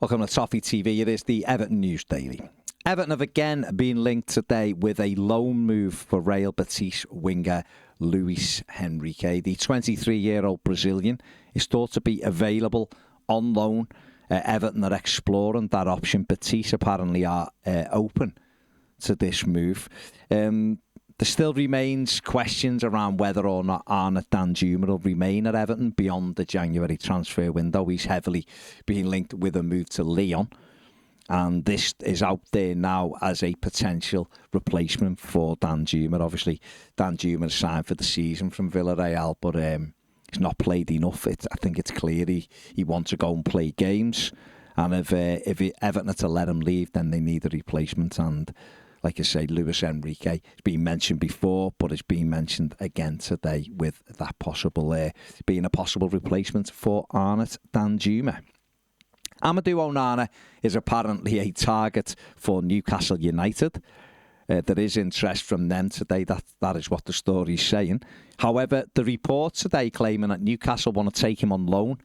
Welcome to Toffee TV. It is the Everton News Daily. Everton have again been linked today with a loan move for Real Betis winger Luis Henrique. The 23-year-old Brazilian is thought to be available on loan. Everton are exploring that option. Betis apparently are open to this move. There still remains questions around whether or not Arnaud Danjuma will remain at Everton beyond the January transfer window. He's heavily being linked with a move to Lyon. And this is out there now as a potential replacement for Danjuma. Obviously, Danjuma signed for the season from Villarreal, but he's not played enough. I think it's clear he wants to go and play games. And if Everton are to let him leave, then they need a replacement. And like I say, Luis Henrique has been mentioned before, but it's been mentioned again today with that possible being a possible replacement for Arnaud Danjuma. Amadou Onana is apparently a target for Newcastle United. There is interest from them today. That is what the story is saying. However, the report today claiming that Newcastle want to take him on loan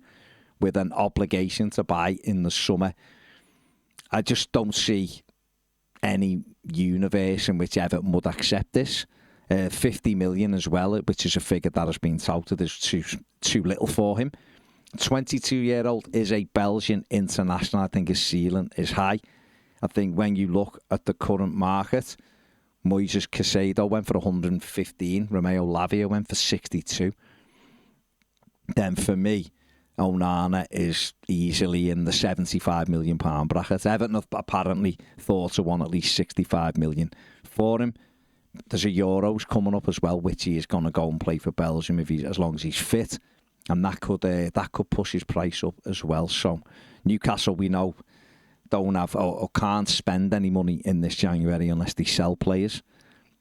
with an obligation to buy in the summer. I just don't see any universe in which Everton would accept this. 50 million as well, which is a figure that has been touted as too little for him. 22-year-old is a Belgian international. I think his ceiling is high. I think when you look at the current market, Moises Caicedo went for 115. Romeo Lavia went for 62. Then for me, Onana is easily in the £75 million bracket. Everton have apparently thought to want at least 65 million for him. There's a Euros coming up as well, which he is going to go and play for Belgium as long as he's fit, and that could push his price up as well. So Newcastle, we know, don't have or can't spend any money in this January unless they sell players.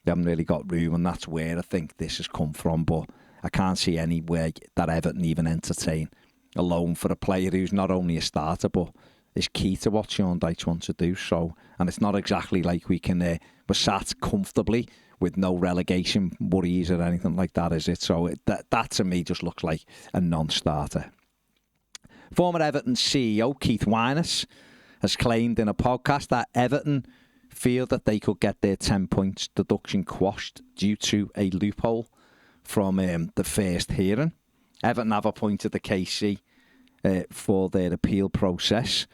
They haven't really got room, and that's where I think this has come from. But I can't see anywhere that Everton even entertain a loan for a player who's not only a starter but is key to what Sean Dyche wants to do. So, and it's not exactly like we're sat comfortably with no relegation worries or anything like that, is it? So that to me just looks like a non-starter. Former Everton CEO Keith Winers has claimed in a podcast that Everton feel that they could get their 10 points deduction quashed due to a loophole from the first hearing. Everton have appointed the KC for their appeal process.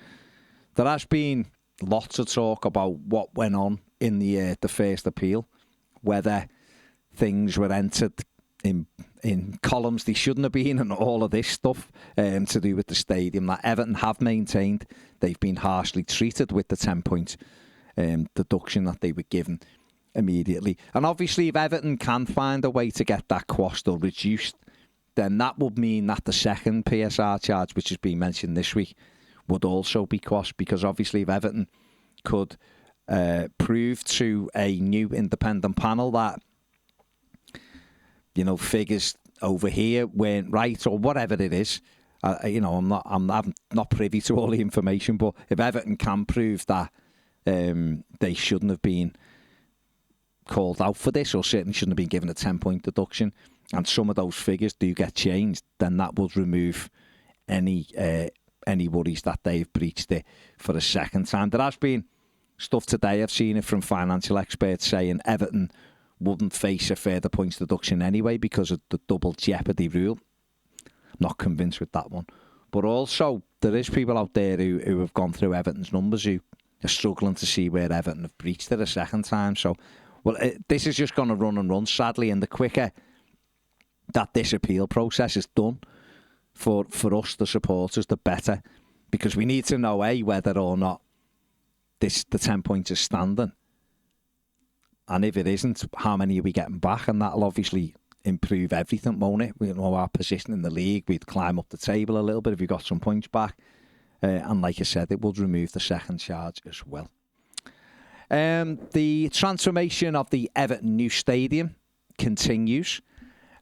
There has been lots of talk about what went on in the first appeal, whether things were entered in columns they shouldn't have been, and all of this stuff to do with the stadium that Everton have maintained they've been harshly treated with the 10-point deduction that they were given immediately. And obviously, if Everton can find a way to get that quashed or reduced, then that would mean that the second PSR charge, which has been mentioned this week, would also be quashed, because obviously if Everton could prove to a new independent panel that, figures over here weren't right or whatever it is, I'm not privy to all the information, but if Everton can prove that they shouldn't have been called out for this, or certainly shouldn't have been given a 10-point deduction, and some of those figures do get changed, then that would remove any worries that they've breached it for a second time. There has been stuff today, I've seen it from financial experts saying Everton wouldn't face a further points deduction anyway because of the double jeopardy rule. I'm not convinced with that one. But also, there is people out there who have gone through Everton's numbers who are struggling to see where Everton have breached it a second time. So, this is just going to run and run, sadly, and the quicker that this appeal process is done for us, the supporters, the better. Because we need to know, whether or not the 10 points is standing. And if it isn't, how many are we getting back? And that'll obviously improve everything, won't it? We know our position in the league. We'd climb up the table a little bit if we got some points back. And like I said, it would remove the second charge as well. The transformation of the Everton new stadium continues.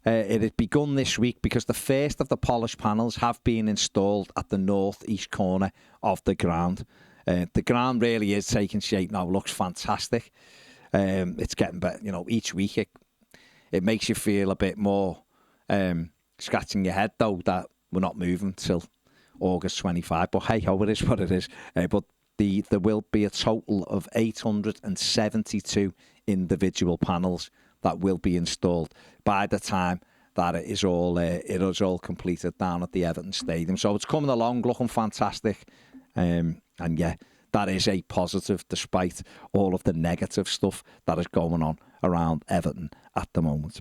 It had begun this week because the first of the polished panels have been installed at the north-east corner of the ground. The ground really is taking shape now. Looks fantastic. It's getting better. Each week it makes you feel a bit more scratching your head, though, that we're not moving till August 25. But hey ho, it is what it is. But there will be a total of 872 individual panels that will be installed by the time that it is all completed down at the Everton Stadium. So it's coming along, looking fantastic. And yeah, that is a positive despite all of the negative stuff that is going on around Everton at the moment.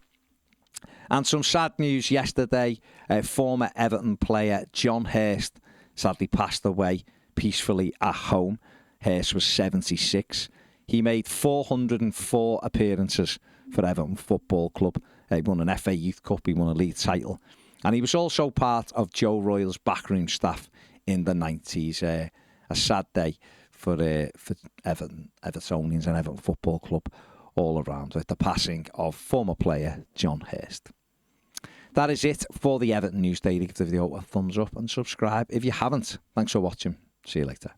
And some sad news yesterday. Former Everton player John Hirst sadly passed away peacefully at home. Hirst was 76. He made 404 appearances for Everton Football Club. He won an FA Youth Cup, he won a league title. And he was also part of Joe Royle's backroom staff in the 90s. A sad day for Everton, Evertonians and Everton Football Club all around with the passing of former player John Hirst. That is it for the Everton News Daily. Give the video a thumbs up and subscribe if you haven't. Thanks for watching. See you later.